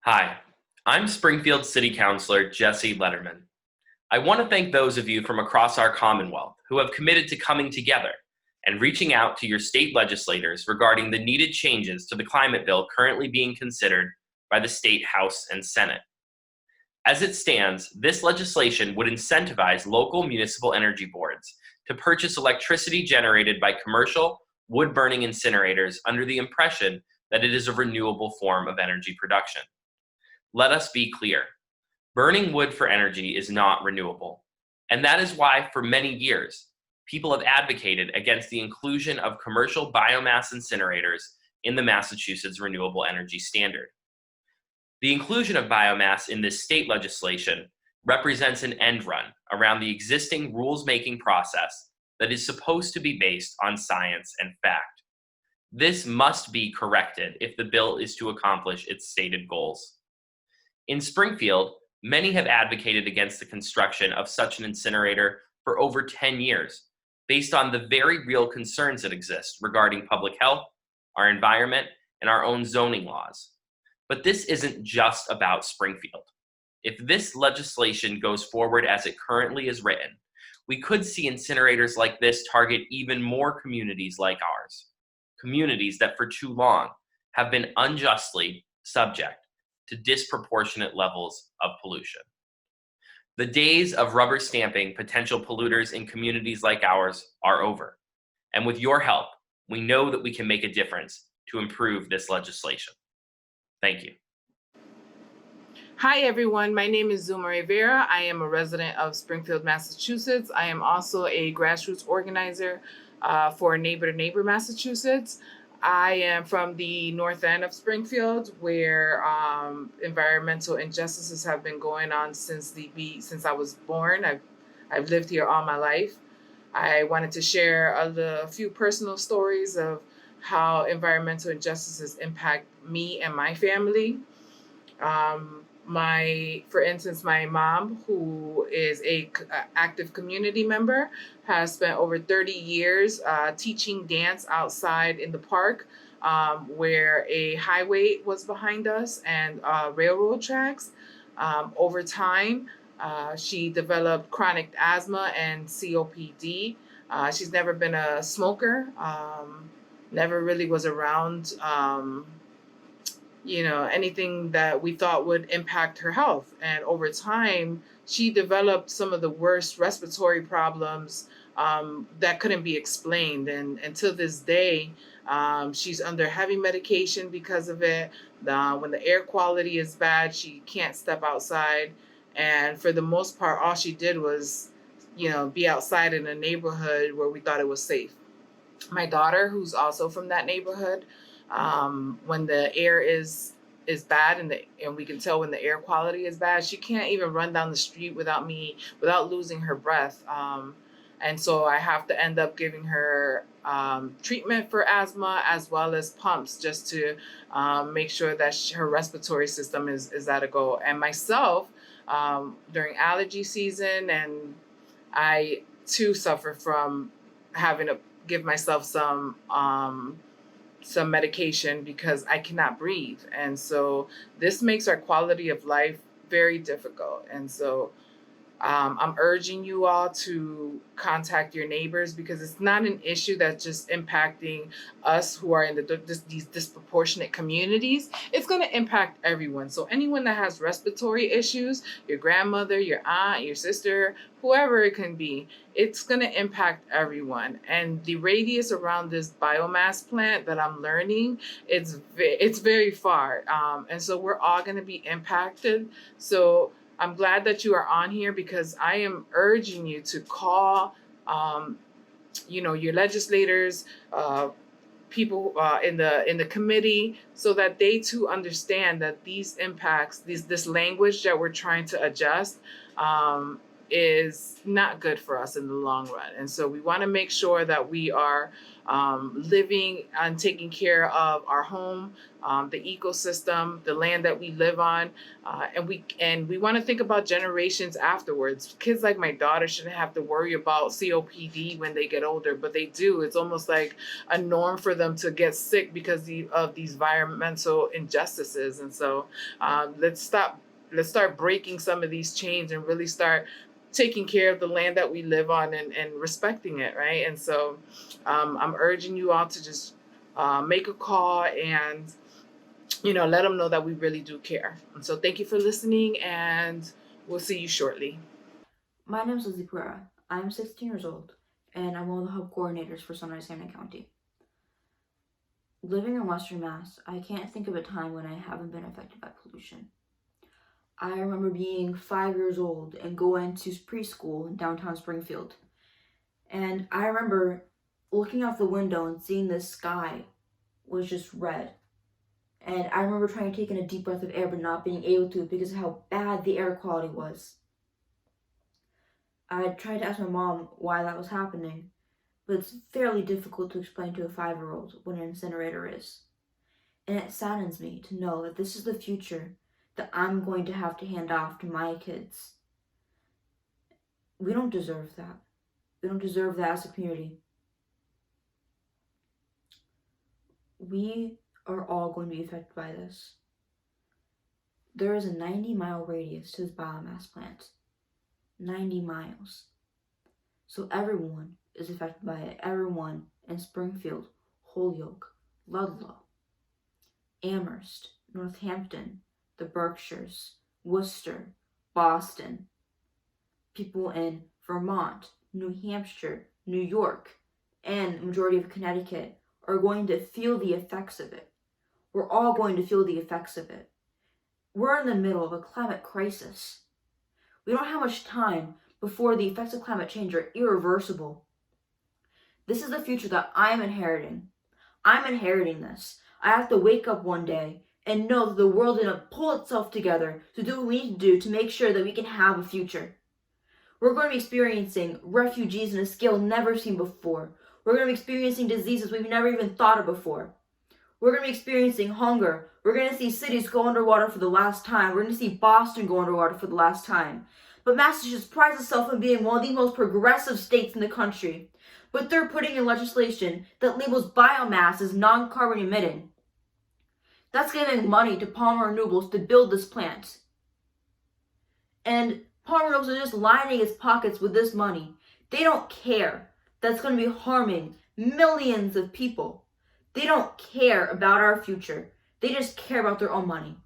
Hi, I'm Springfield City Councilor Jesse Letterman. I want to thank those of you from across our Commonwealth who have committed to coming together and reaching out to your state legislators regarding the needed changes to the climate bill currently being considered by the State House and Senate. As it stands, this legislation would incentivize local municipal energy boards to purchase electricity generated by commercial wood-burning incinerators under the impression that it is a renewable form of energy production. Let us be clear. Burning wood for energy is not renewable. And that is why, for many years, people have advocated against the inclusion of commercial biomass incinerators in the Massachusetts Renewable Energy Standard. The inclusion of biomass in this state legislation represents an end run around the existing rules-making process that is supposed to be based on science and fact. This must be corrected if the bill is to accomplish its stated goals. In Springfield, many have advocated against the construction of such an incinerator for over 10 years, based on the very real concerns that exist regarding public health, our environment, and our own zoning laws. But this isn't just about Springfield. If this legislation goes forward as it currently is written, we could see incinerators like this target even more communities like ours, communities that for too long have been unjustly subject to disproportionate levels of pollution. The days of rubber stamping potential polluters in communities like ours are over. And with your help, we know that we can make a difference to improve this legislation. Thank you. Hi, everyone. My name is Zuma Rivera. I am a resident of Springfield, Massachusetts. I am also a grassroots organizer for Neighbor to Neighbor, Massachusetts. I am from the north end of Springfield, where environmental injustices have been going on since I was born. I've lived here all my life. I wanted to share a few personal stories of how environmental injustices impact me and my family. For instance, my mom, who is a active community member, has spent over 30 years teaching dance outside in the park, where a highway was behind us and railroad tracks. Over time, she developed chronic asthma and COPD. She's never been a smoker, never really was around anything that we thought would impact her health. And over time, she developed some of the worst respiratory problems that couldn't be explained. And until this day, she's under heavy medication because of it. When the air quality is bad, she can't step outside. And for the most part, all she did was, be outside in a neighborhood where we thought it was safe. My daughter, who's also from that neighborhood, when the air is bad and we can tell when the air quality is bad, she can't even run down the street without losing her breath. And so I have to end up giving her treatment for asthma as well as pumps just to make sure that her respiratory system is at a go. And myself, during allergy season, and I too suffer from having to give myself some medication because I cannot breathe. And so this makes our quality of life very difficult. And so I'm urging you all to contact your neighbors, because it's not an issue that's just impacting us who are in these disproportionate communities. It's going to impact everyone. So anyone that has respiratory issues, your grandmother, your aunt, your sister, whoever it can be, it's going to impact everyone. And the radius around this biomass plant that I'm learning, it's very far. And so we're all going to be impacted. So I'm glad that you are on here, because I am urging you to call, your legislators, people in the committee, so that they too understand that these impacts, this language that we're trying to adjust, is not good for us in the long run. And so we want to make sure that we are living and taking care of our home, the ecosystem, the land that we live on, and we want to think about generations afterwards. Kids like my daughter shouldn't have to worry about COPD when they get older, but they do. It's almost like a norm for them to get sick because of these environmental injustices. And so let's start breaking some of these chains and really start taking care of the land that we live on, and respecting it, right? And so I'm urging you all to just make a call and let them know that we really do care. And so thank you for listening, and we'll see you shortly. My name is Lizzie Pereira. I'm 16 years old, and I'm one of the hub coordinators for Sunrise Hampton County. Living in Western Mass, I can't think of a time when I haven't been affected by pollution. I remember being 5 years old and going to preschool in downtown Springfield. And I remember looking out the window and seeing the sky was just red. And I remember trying to take in a deep breath of air but not being able to because of how bad the air quality was. I tried to ask my mom why that was happening, but it's fairly difficult to explain to a 5-year-old what an incinerator is. And it saddens me to know that this is the future that I'm going to have to hand off to my kids. We don't deserve that. We don't deserve that as a community. We are all going to be affected by this. There is a 90-mile radius to this biomass plant. 90 miles. So everyone is affected by it. Everyone in Springfield, Holyoke, Ludlow, Amherst, Northampton, the Berkshires, Worcester, Boston, people in Vermont, New Hampshire, New York, and the majority of Connecticut are going to feel the effects of it. We're all going to feel the effects of it. We're in the middle of a climate crisis. We don't have much time before the effects of climate change are irreversible. This is the future that I'm inheriting. I'm inheriting this. I have to wake up one day and know that the world is going to pull itself together to do what we need to do to make sure that we can have a future. We're going to be experiencing refugees on a scale never seen before. We're going to be experiencing diseases we've never even thought of before. We're going to be experiencing hunger. We're going to see cities go underwater for the last time. We're going to see Boston go underwater for the last time. But Massachusetts prides itself on being one of the most progressive states in the country. But they're putting in legislation that labels biomass as non-carbon emitting. That's giving money to Palmer Renewables to build this plant. And Palmer Renewables is just lining its pockets with this money. They don't care that's going to be harming millions of people. They don't care about our future. They just care about their own money.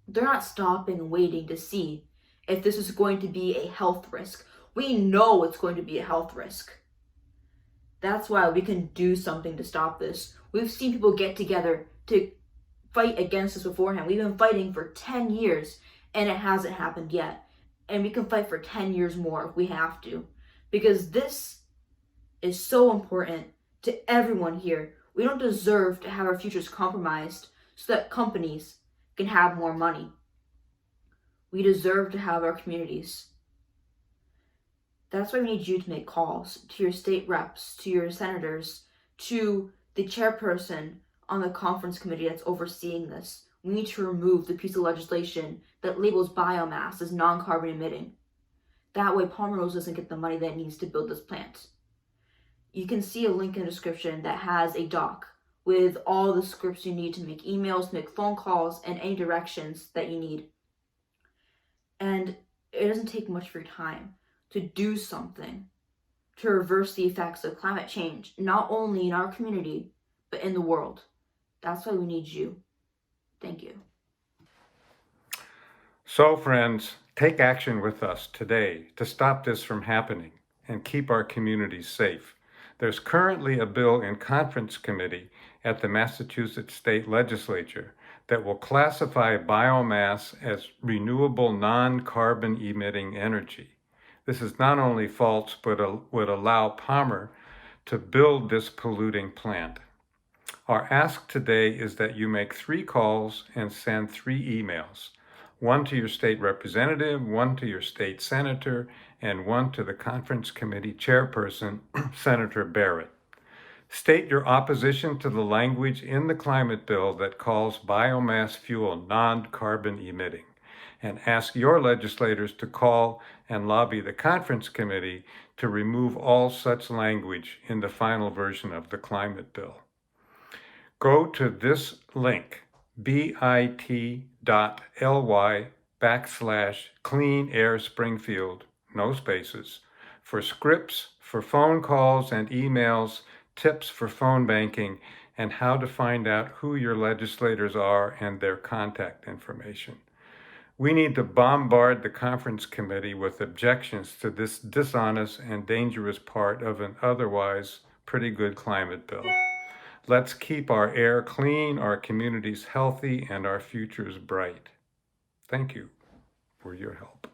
They're not stopping and waiting to see if this is going to be a health risk. We know it's going to be a health risk. That's why we can do something to stop this. We've seen people get together to fight against this beforehand. We've been fighting for 10 years and it hasn't happened yet. And we can fight for 10 years more if we have to. Because this is so important to everyone here. We don't deserve to have our futures compromised so that companies can have more money. We deserve to have our communities. That's why we need you to make calls to your state reps, to your senators, to the chairperson on the conference committee that's overseeing this. We need to remove the piece of legislation that labels biomass as non-carbon emitting. That way Palmer Rose doesn't get the money that it needs to build this plant. You can see a link in the description that has a doc with all the scripts you need to make emails, make phone calls, and any directions that you need. And it doesn't take much of your time to do something to reverse the effects of climate change, not only in our community, but in the world. That's why we need you. Thank you. So, friends, take action with us today to stop this from happening and keep our communities safe. There's currently a bill in conference committee at the Massachusetts State Legislature that will classify biomass as renewable non-carbon emitting energy. This is not only false, but would allow Palmer to build this polluting plant. Our ask today is that you make 3 calls and send 3 emails. 1 to your state representative, 1 to your state senator, and one to the Conference Committee Chairperson, Senator Barrett. State your opposition to the language in the climate bill that calls biomass fuel non-carbon emitting, and ask your legislators to call and lobby the Conference Committee to remove all such language in the final version of the climate bill. Go to this link, bit.ly/Clean Air Springfield, no spaces, for scripts, for phone calls and emails, tips for phone banking, and how to find out who your legislators are and their contact information. We need to bombard the Conference Committee with objections to this dishonest and dangerous part of an otherwise pretty good climate bill. Let's keep our air clean, our communities healthy, and our futures bright. Thank you for your help.